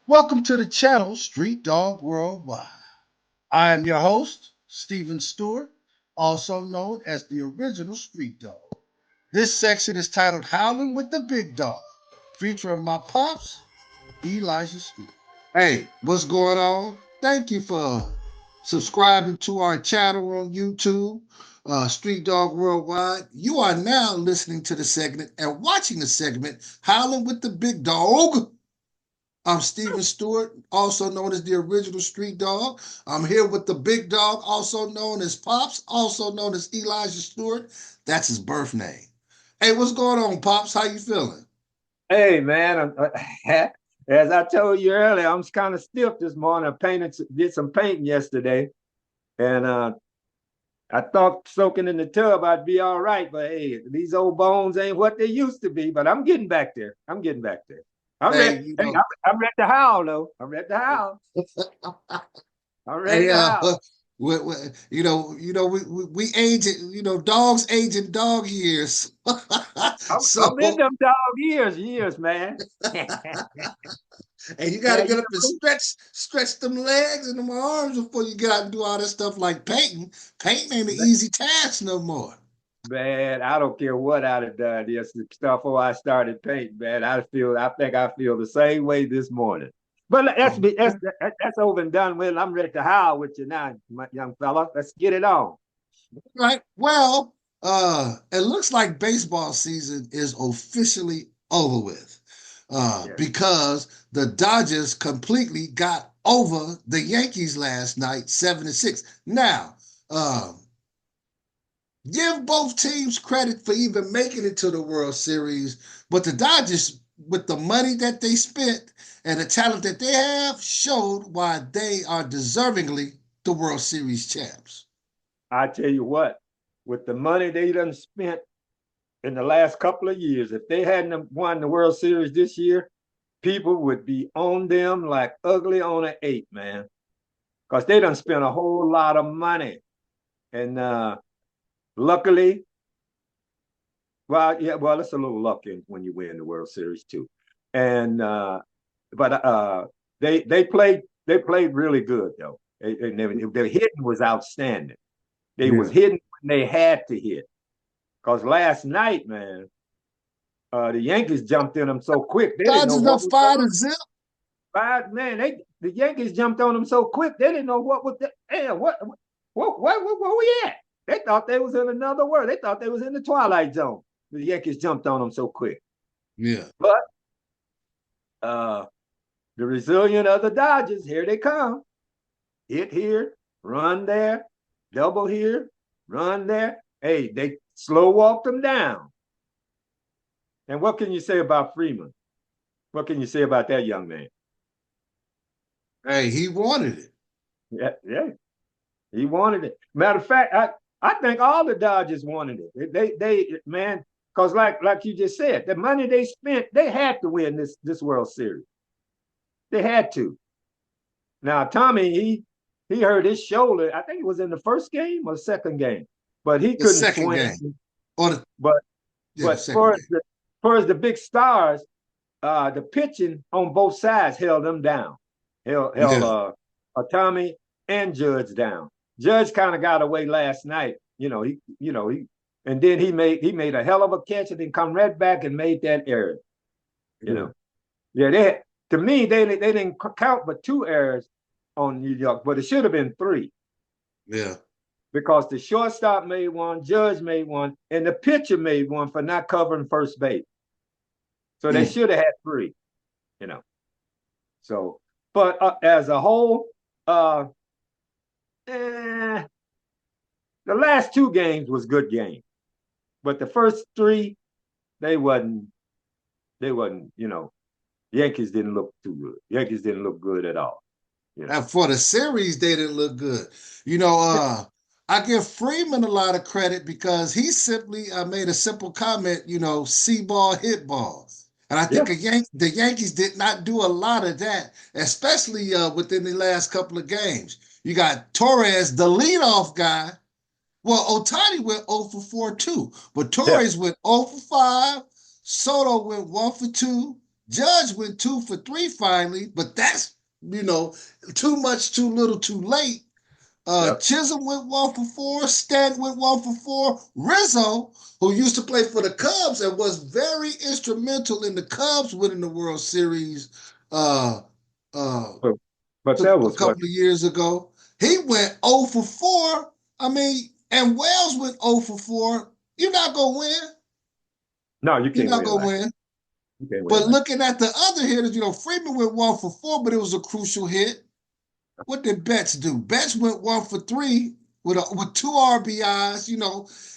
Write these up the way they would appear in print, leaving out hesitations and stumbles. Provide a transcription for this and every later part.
Welcome to the channel Street Dog Worldwide. I am your host, Stephen Stewart, also known as the original Street Dog. This section is titled Howlin with the Big Dawg, featuring my pops, Elijah Stewart. Hey, what's going on? Thank you for subscribing to our channel on YouTube, Street Dog Worldwide. You are now listening to the segment and watching the segment Howlin with the Big Dawg. I'm Stephen Stewart, also known as the original Street Dog. I'm here with the Big Dawg, also known as Pops, also known as Elijah Stewart. That's his birth name. Hey, what's going on, Pops? How you feeling? Hey man, as I told you earlier, I'm kind of stiff this morning. Did some painting yesterday, and I thought soaking in the tub I'd be all right. But hey, these old bones ain't what they used to be. But I'm getting back there. I'm getting back there. I'm ready. Hey, Hey, I'm ready to howl though. I'm ready to howl. I'm ready hey, to howl. we age it. Dogs age in dog years. I'm in So, them dog years, man. and you got to Man, get up and stretch them legs and them arms before you get out and do all that stuff like painting. Painting ain't an easy task no more. Man, I don't care what I'd have done this stuff before I started painting, man. I think I feel the same way this morning. But Oh, that's over and done with. I'm ready to howl with you now, my young fella. Let's get it on. right. Well, it looks like baseball season is officially over with, Yeah. because the Dodgers completely got over the Yankees last night, 7-6. Now, um, give both teams credit for even making it to the World Series, but the Dodgers, with the money that they spent and the talent that they have, showed why they are deservingly the World Series champs. I tell you what, with the money they done spent in the last couple of years, if they hadn't won the World Series this year, people would be on them like ugly on an eight, man. Because they done spent a whole lot of money. And luckily, well, it's a little lucky when you win the World Series too. And but they played really good though. Their hitting was outstanding. They was Yeah. hitting when they had to hit. Cause last night, man, the Yankees jumped in them so quick they didn't know Dodgers up what was five going to zip. on. Man, the Yankees jumped on them so quick they didn't know what was the damn where we at. They thought they was in another world. They thought they was in the twilight zone. The Yankees jumped on them so quick. Yeah. But uh, the resilient of the Dodgers, here they come. Hit here, run there, double here, run there. Hey, they slow walked them down. And what can you say about Freeman? What can you say about that young man? Hey, he wanted it. Yeah, he wanted it. Matter of fact, I think all the Dodgers wanted it. They man, because like you just said, the money they spent, they had to win this World Series. They had to. Now Tommy, he hurt his shoulder. I think it was in the first game or second game, but he The couldn't second swing. game. Or the But Yeah, the but second for game. the big stars, the pitching on both sides held them down. Held Yeah. Tommy and Judge down. Judge kind of got away last night. And then he made a hell of a catch and then come right back and made that error. You Yeah. know, yeah. To me they didn't count but two errors on New York, but it should have been three Yeah. because the shortstop made one, Judge made one, and the pitcher made one for not covering first base. So they Mm. should have had three. You know. So, but as a whole, uh, eh, the last two games was good game, but the first three they wasn't. They wasn't. Yankees didn't look too good. Yankees didn't look good at all. You know. And for the series, they didn't look good. I give Freeman a lot of credit because he simply made a simple comment, see ball, hit ball. And I think Yeah. the Yankees did not do a lot of that, especially within the last couple of games. You got Torres, the leadoff guy. Well, Otani went 0 for 4 too, but Yeah. Torres went 0 for 5. Soto went 1 for 2. Judge went 2 for 3 finally, but that's, too much, too little, too late. Yep. Chisholm went 1 for 4. Stanton went 1 for 4. Rizzo, who used to play for the Cubs and was very instrumental in the Cubs winning the World Series uh, uh, But, but a that was what? couple of years ago, he went 0 for 4. I mean, and Wells went 0 for 4. You're not going to win. No, you You're can't not win going to like win. you can't win But like looking at the other hitters, Freeman went 1 for 4, but it was a crucial hit. What did Betts do? Betts went 1 for 3 with 2 RBIs.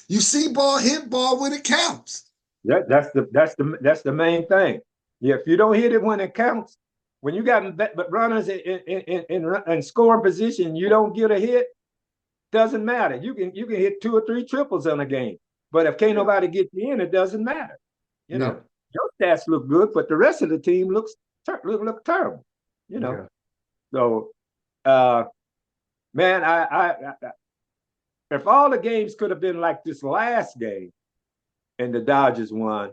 You see ball, hit ball when it counts. that. That's the main thing. Yeah, if you don't hit it when it counts, when you got but runners in scoring position, you don't get a hit. Doesn't matter. You can hit 2 or 3 triples in a game, but if can't Yeah, nobody get you in, it doesn't matter. You know, yeah, your stats look good, but the rest of the team look terrible. You know, yeah, so uh, man, if all the games could have been like this last game and the Dodgers won,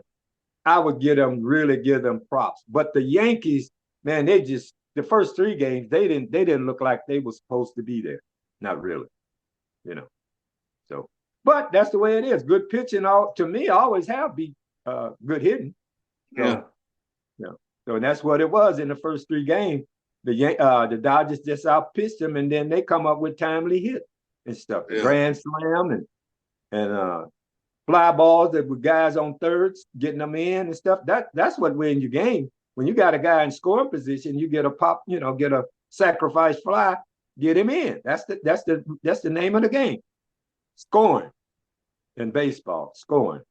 I would give them props. But the Yankees, man, they just the first 3 games they didn't look like they were supposed to be there. Not really, you know. So, but that's the way it is. Good pitching, all to me, always have be good hitting. yeah, So, you know, so that's what it was in the first 3 games. The Dodgers just outpitched them, and then they come up with timely hit and stuff, yeah, grand slam and fly balls that with guys on thirds getting them in and stuff. That's what wins your game. When you got a guy in scoring position, you get a pop, get a sacrifice fly, get him in. That's the name of the game. Scoring in baseball, scoring.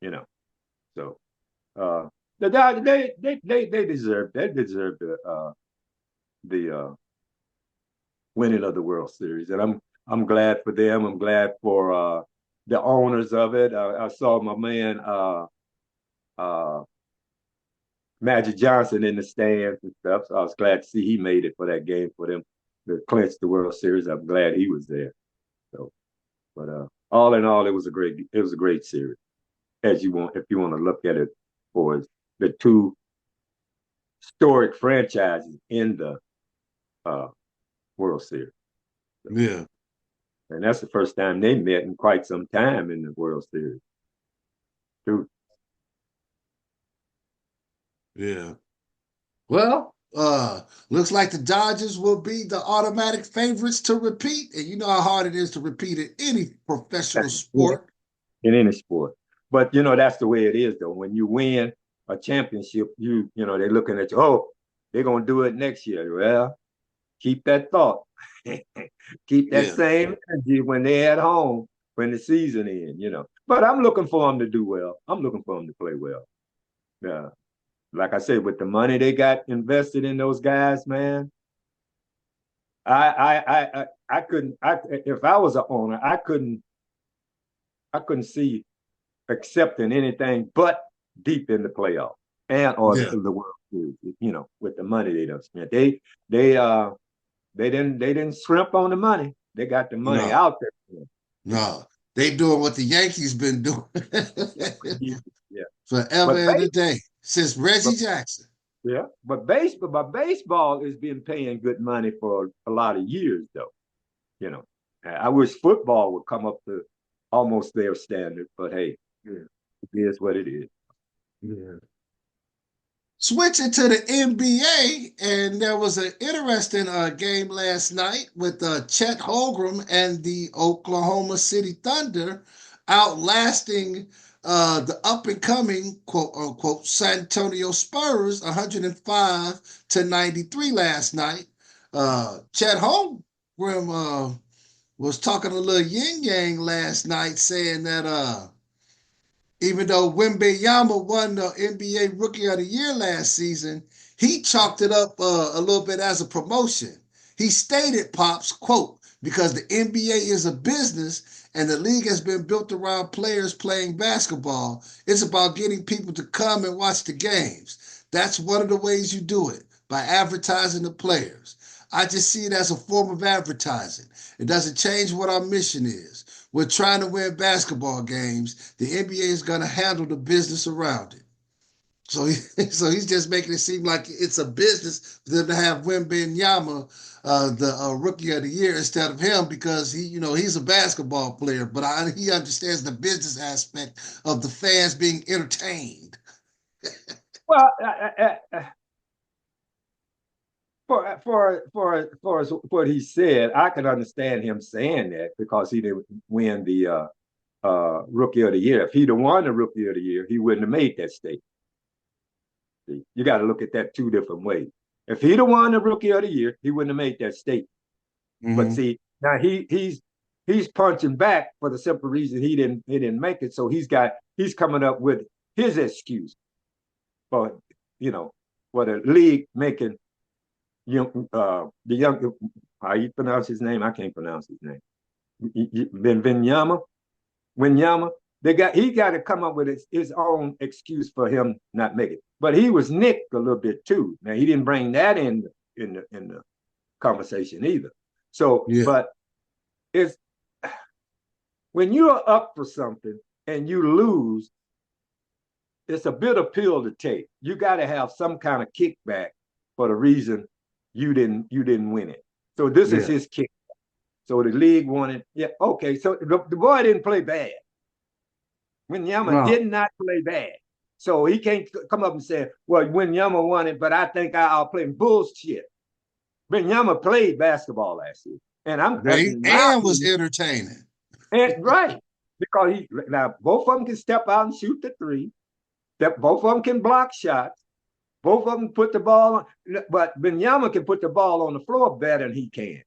You know, so uh, the Dodgers they deserve the winning of the World Series, and I'm glad for them. I'm glad for the owners of it. I saw my man uh, Magic Johnson in the stands and stuff, so I was glad to see he made it for that game for them to clinch the World Series. I'm glad he was there. So, but all in all, it was a great series. As you want, if you want to look at it for the two historic franchises in the uh, World Series. So, yeah, and that's the first time they met in quite some time in the World Series. Too. yeah. Well, looks like the Dodgers will be the automatic favorites to repeat, and you know how hard it is to repeat in any professional sport. In any sport. But that's the way it is though. When you win a championship, they're looking at you, oh, they're gonna do it next year. Well, keep that thought. Keep that Yeah, same energy when they're at home when the season ends. But I'm looking for them to do well. I'm looking for them to play well. Yeah. Like I said, with the money they got invested in those guys, man, I couldn't if I was an owner, I couldn't see accepting anything but deep in the playoff and or yeah. the World Series. With the money they done spent, they didn't shrimp on the money. They got the money No, out there. no. They doing what the Yankees been doing Yeah, forever but and a day since but Reggie Jackson. yeah, but baseball has been paying good money for a lot of years though. You know, I wish football would come up to almost their standard, but hey, yeah, it is what it is. Yeah. Switching to the NBA, and there was an interesting game last night with Chet Holmgren and the Oklahoma City Thunder outlasting the up and coming quote unquote San Antonio Spurs 105-93 last night. Chet Holmgren was talking a little yin yang last night, saying that even though Wembenyama won the NBA Rookie of the Year last season, he chalked it up a little bit as a promotion. He stated, Pops, quote, because the NBA is a business and the league has been built around players playing basketball, it's about getting people to come and watch the games. That's one of the ways you do it, by advertising the players. I just see it as a form of advertising. It doesn't change what our mission is. We're trying to win basketball games. The NBA is going to handle the business around it. So so he's just making it seem like it's a business for them to have Wembanyama, the rookie of the year, instead of him, because he's a basketball player, but he understands the business aspect of the fans being entertained. Well, for what he said, I can understand him saying that because he didn't win the rookie of the year. If he'd have won the rookie of the year, he wouldn't have made that statement. See, you got to look at that two different ways. If he'd have won the rookie of the year, he wouldn't have made that statement. But Mm-hmm. see, now he's punching back for the simple reason he didn't make it. So he's coming up with his excuse for for the league making the young, how you pronounce his name? I can't pronounce his name. Vinyama, Winyama. He got to come up with his own excuse for him not making it. But he was nicked a little bit too. Now he didn't bring that in the conversation either. So, Yeah. but it's when you're up for something and you lose, it's a bitter pill to take. You got to have some kind of kickback for the reason you didn't win it. So this is Yeah. his kick. So the league wanted, yeah, okay. So the boy didn't play bad. Winyama No. did not play bad. So he can't come up and say, well, Winyama won it, but I think I'll play bullshit. Winyama played basketball last year. And in my And was opinion, entertaining. and right, because now both of them can step out and shoot the three. That both of them can block shots. Both of them put the ball on, but Benyama can put the ball on the floor better than he can.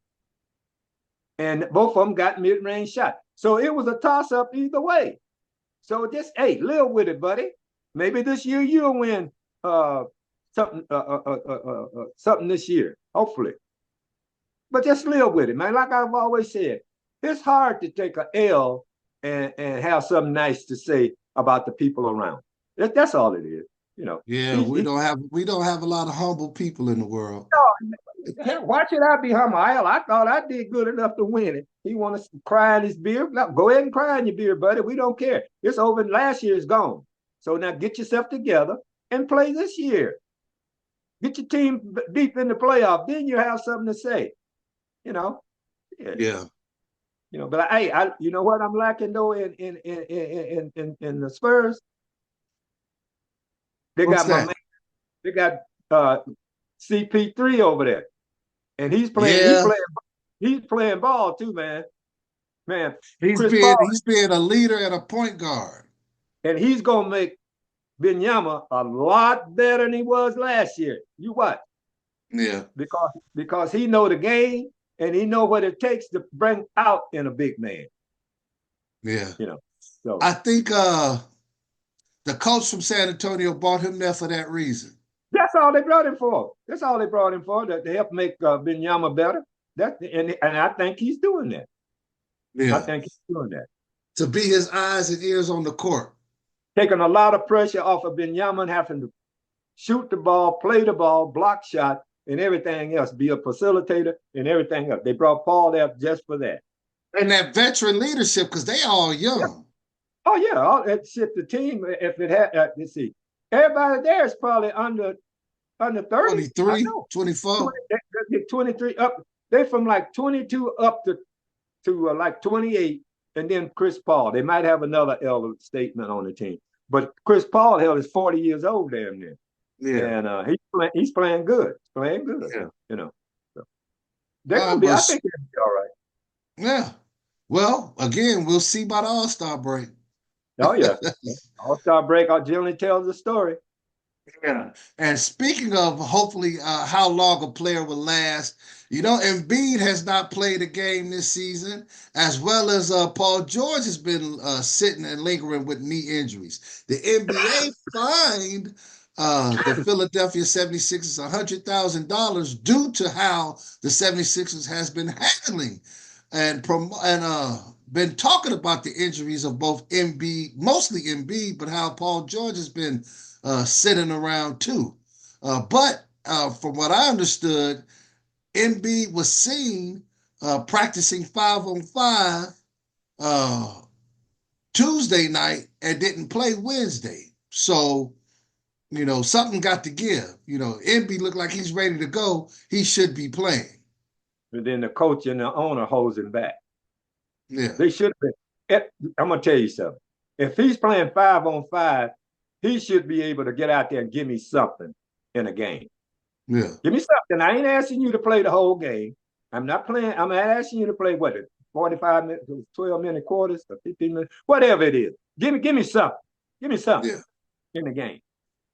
And both of them got mid-range shots. So it was a toss-up either way. So just, hey, live with it, buddy. Maybe this year you'll win something something this year, hopefully. But just live with it, man. Like I've always said, it's hard to take an L and have something nice to say about the people around. That's all it is. You know, Yeah, he's, we he, don't have we don't have a lot of humble people in the world. hell, why should I be humble? Hell, I thought I did good enough to win it. He want to cry in his beer. No, go ahead and cry in your beer, buddy. We don't care. It's over. Last year is gone. So now get yourself together and play this year. Get your team deep in the playoff. Then you have something to say. You know, yeah. Yeah. But hey, you know what I'm lacking though in the Spurs? They What's got my that? man. They got CP3 over there, and he's playing. He Yeah, playing. He's playing ball too, man. Man, he's Chris being Paul, he's being a leader and a point guard. and he's gonna make Benyama a lot better than he was last year. You what? Yeah. Because he know the game and he know what it takes to bring out in a big man. Yeah. You know, so I think the coach from San Antonio brought him there for that reason. that's all they brought him for. That's all they brought him for, to help make Benyama better. And I think he's doing that. I Yeah. think he's doing that. To be his eyes and ears on the court. Taking a lot of pressure off of Benyama and having to shoot the ball, play the ball, block shot, and everything else, be a facilitator and everything else. They brought Paul there just for that. And that veteran leadership, because they all Yeah. young. Oh, yeah. All that shit, the team, if it had, let's see, everybody there is probably under 30. I 23, know. 24. 23 up. They from like 22 up to like 28, and then Chris Paul. They might have another elder statement on the team, but Chris Paul hell is 40 years old damn near, Yeah. and he's playing good. He's playing good. Yeah. So they're gonna be. Well, I think they'll be all right. yeah. Well, again, we'll see by the All-Star break. Oh yeah, All-Star break generally tells the story. Yeah. And speaking of hopefully how long a player will last, Embiid has not played a game this season, as well as Paul George has been sitting and lingering with knee injuries. The NBA fined the Philadelphia 76ers $100,000 due to how the 76ers has been handling and been talking about the injuries of both Embiid, mostly Embiid, but how Paul George has been sitting around too. But from what I understood, Embiid was seen practicing 5-on-5 Tuesday night and didn't play Wednesday. So something got to give. MB looked like he's ready to go. He should be playing. And then the coach and the owner holds him back. Yeah. They should have been. I'm gonna tell you something. If he's playing 5-on-5, he should be able to get out there and give me something in a game. Yeah. Give me something. I ain't asking you to play the whole game. I'm not playing. I'm asking you to play 45 minutes, 12-minute quarters, or 15 minutes, whatever it is. Give me something. Give me something in the game.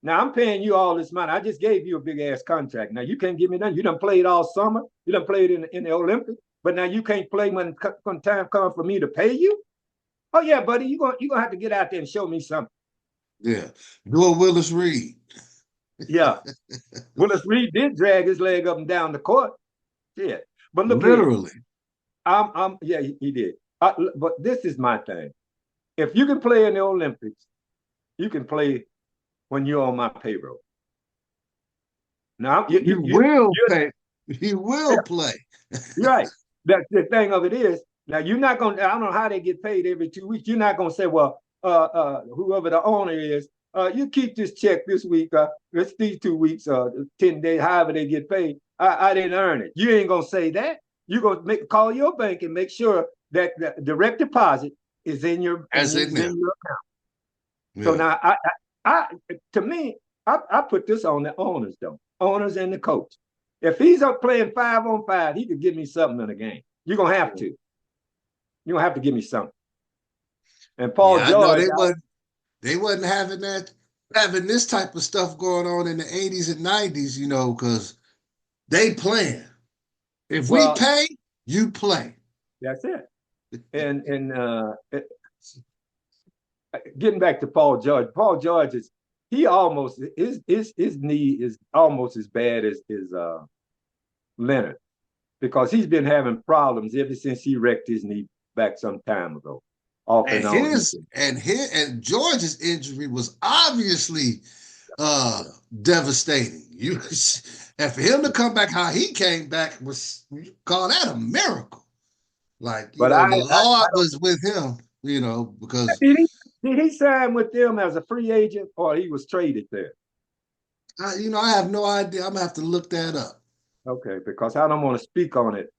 Now I'm paying you all this money. I just gave you a big ass contract. Now you can't give me nothing. You done played all summer. You done played in the Olympics, but now you can't play when time comes for me to pay you. Oh yeah, buddy, you're gonna have to get out there and show me something. Yeah. Do a Willis Reed. Yeah. Willis Reed did drag his leg up and down the court. Yeah. But look literally. Yeah, he did. But this is my thing. If you can play in the Olympics, you can play when you're on my payroll. Now you will pay. You will play. You're right. That's the thing of it is, now you're not gonna, I don't know how they get paid every 2 weeks. You're not gonna say, well, whoever the owner is, you keep this check this week, it's these 2 weeks, 10 days, however they get paid. I didn't earn it. You ain't gonna say that. You're gonna call your bank and make sure that the direct deposit is in your account. Yeah. So now to me, I put this on the owners though. Owners and the coach. If he's up playing 5-on-5, he could give me something in a game. You're gonna have to. You're gonna have to give me something. And Paul George, they wasn't having this type of stuff going on in the 80s and 90s, because they playing. If we pay, you play. That's it. And getting back to Paul George. Paul George his knee is almost as bad as Leonard, because he's been having problems ever since he wrecked his knee back some time ago. Off and on. And George's injury was obviously devastating. And for him to come back how he came back was, you call that a miracle. Like, the Lord was with him, because did he sign with them as a free agent, or he was traded there? I have no idea. I'm gonna have to look that up. Okay, because I don't want to speak on it.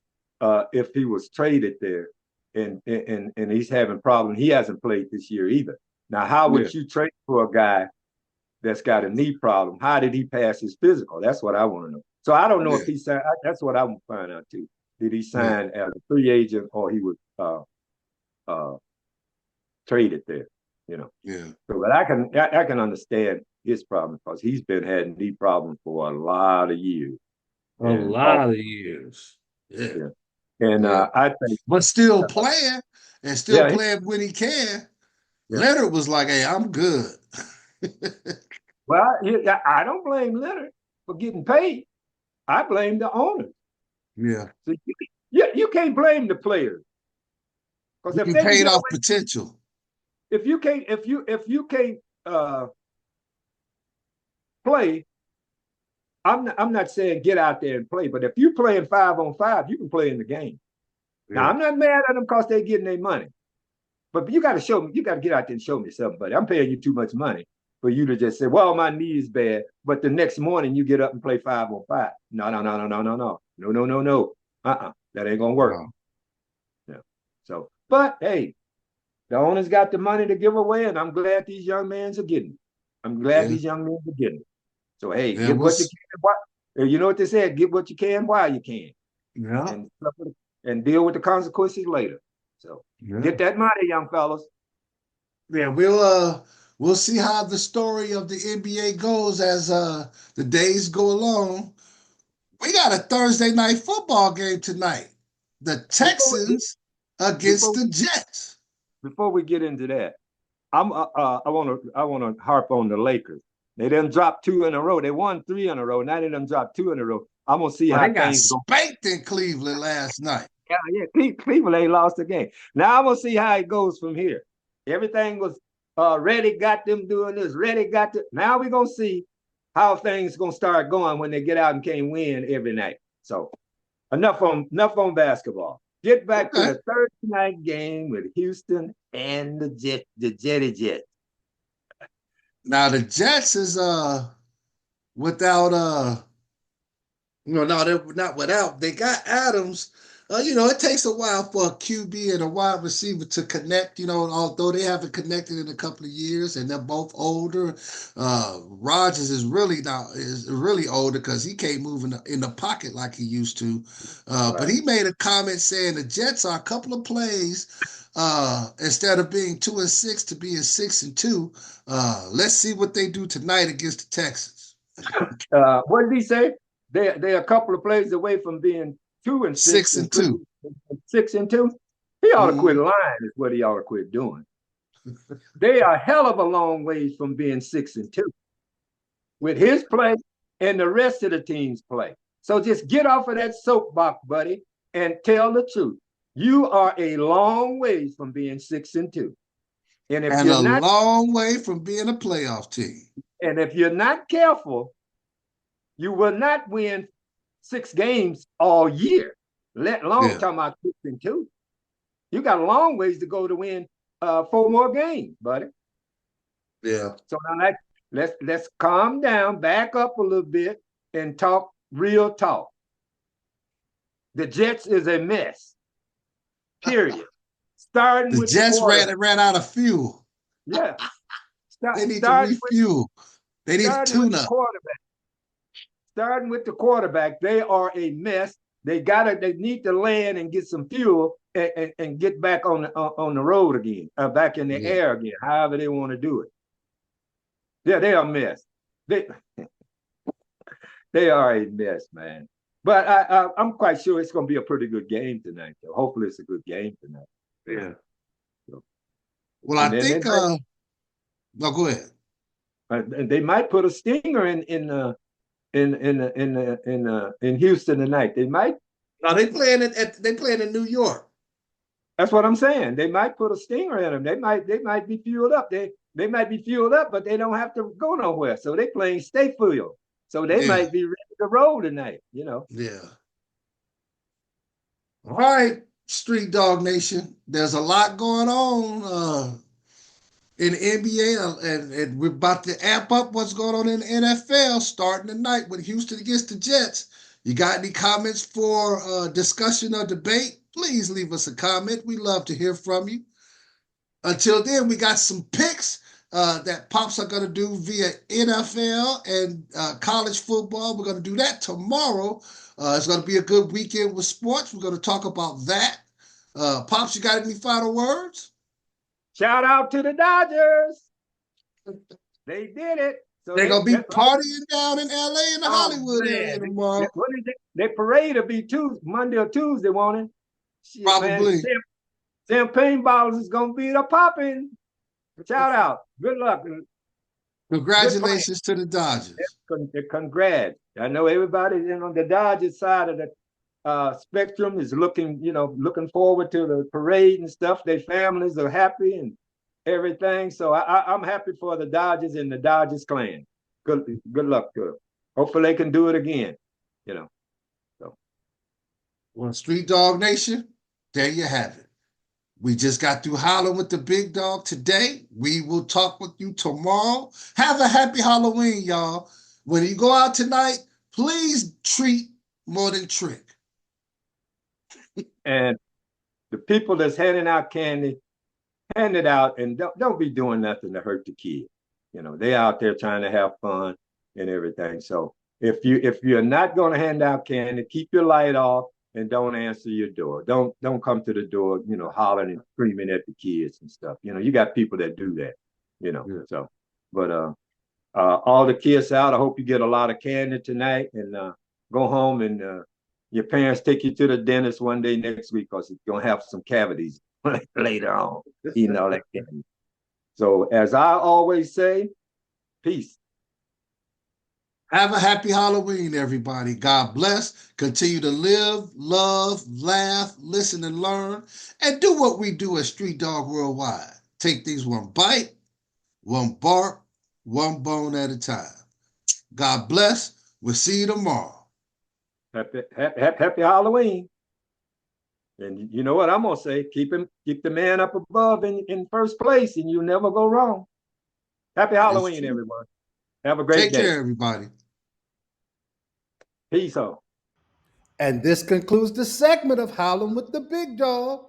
If he was traded there and he's having problems, he hasn't played this year either. Now, how would you trade for a guy that's got a knee problem? How did he pass his physical? That's what I want to know. So I don't know if he signed. That's what I want to find out too. Did he sign as a free agent, or he was traded there? Yeah. So, but I can understand his problem, because he's been had knee problems for a lot of years. A lot of years. Yeah. And I think, but still playing and still playing when he can. Yeah. Leonard was like, "Hey, I'm good." Well, I don't blame Leonard for getting paid. I blame the owner. Yeah. So you can't blame the players, because if they paid off potential. If you can't play, I'm not saying get out there and play, but if you're playing 5-on-5, you can play in the game. Yeah. Now I'm not mad at them because they're getting their money, but you got to show me. You got to get out there and show me something, buddy. I'm paying you too much money for you to just say, "Well, my knee is bad," but the next morning you get up and play 5-on-5. No. That ain't gonna work. No. Yeah. So, but hey, the owners got the money to give away, and I'm glad these young men are getting it. I'm glad these young men are getting it. So, hey, get what you can. You know what they said? Get what you can while you can. Yeah. And deal with the consequences later. So, get that money, young fellas. Yeah, we'll see how the story of the NBA goes as the days go along. We got a Thursday night football game tonight. The Texans against the Jets. Before we get into that, I want to harp on the Lakers. They done dropped 2 in a row. They won 3 in a row. Now they done dropped 2 in a row. I'm gonna see how they got spanked in Cleveland last night. Yeah. Cleveland ain't lost a game. Now I'm gonna see how it goes from here. Everything was ready, got them doing this. Now we're gonna see how things gonna start going when they get out and can't win every night. So enough on basketball. Get back to the Thursday night game with Houston and the Jetty Jets. Now the Jets is without no, they're not without. They got Adams. It takes a while for a QB and a wide receiver to connect. Although they haven't connected in a couple of years, and they're both older. Rodgers is really older because he can't move in the pocket like he used to. But Right. he made a comment saying the Jets are a couple of plays. Instead of being 2-6 to being 6-2. Let's see what they do tonight against the Texans. What did he say? They're a couple of plays away from being 2-6 Six and and could two. be 6-2. He ought to quit Mm-hmm. lying, is what he ought to quit doing. They are a hell of a long ways from being 6-2 with his play and the rest of the team's play. So just get off of that soapbox, buddy, and tell the truth. You are a long ways from being 6-2. And if And you're a not, long way from being a playoff team. and if you're not careful, you will not win 6 games all year. Let alone Yeah, talking about 6-2. You got a long ways to go to win 4 more games, buddy. yeah. So now let's calm down, back up a little bit, and talk real talk. The Jets is a mess. Period. Starting The with the Jets quarterback. ran out of fuel. Yeah. They need to Starting with refuel. They need a starting with tune the up. quarterback. Starting with the quarterback, they are a mess. They need to land and get some fuel and get back on the road again, back in the Yeah. air again, however they want to do it. Yeah, they are a mess. They they are a mess, man. But I'm quite sure it's going to be a pretty good game tonight. So hopefully it's a good game tonight. Yeah. So, Well, and I then think no, go ahead. they might put a stinger in Houston tonight. They might. No, they playing in New York. That's what I'm saying. They might put a stinger in them. They might be fueled up. They might be fueled up, but they don't have to go nowhere. So they playing stay fuel. So they Yeah, might be ready to roll tonight. yeah. All right, Street Dog Nation. There's a lot going on in the NBA, and we're about to amp up what's going on in the NFL starting tonight with Houston against the Jets. You got any comments for discussion or debate? Please leave us a comment. We love to hear from you. Until then, we got some picks that Pops are going to do via NFL and college football. We're going to do that tomorrow. It's going to be a good weekend with sports. We're going to talk about that. Pops, you got any final words? Shout out to the Dodgers. They did it. So They're going to be that's all. partying down in LA in the Oh Hollywood area man, tomorrow. what is it? Their parade will be Tuesday, Monday or Tuesday morning. Shit, man. Probably. Champagne bottles is gonna be the popping. Shout out. Good luck. Good plan. Congratulations to the Dodgers. Congrats. I know everybody on the Dodgers side of the spectrum is looking forward to the parade and stuff. Their families are happy and everything. So I'm happy for the Dodgers and the Dodgers clan. Good luck to them. Hopefully they can do it again. So Well, Street Dog Nation, there you have it. We just got through Howlin with the Big Dog today. We will talk with you tomorrow. Have a happy Halloween, y'all. When you go out tonight, please treat more than trick. and the people that's handing out candy, hand it out and don't be doing nothing to hurt the kids. They out there trying to have fun and everything. So if you're not going to hand out candy, keep your light off and don't answer your door. Don't come to the door, hollering and screaming at the kids and stuff. You got people that do that. Yeah. So, but all the kids out. I hope you get a lot of candy tonight and go home and your parents take you to the dentist one day next week because you're gonna have some cavities later on. Eating all that candy. So as I always say, peace. Have a happy Halloween, everybody. God bless. Continue to live, love, laugh, listen, and learn, and do what we do at Street Dog Worldwide. Take things one bite, one bark, one bone at a time. God bless. We'll see you tomorrow. Happy Halloween. And you know what I'm gonna say? Keep the man up above in first place, and you never go wrong. Happy That's Halloween, true. everyone. Have a great Take day. care, everybody. Peace out. And this concludes the segment of Howlin' with the Big Dawg.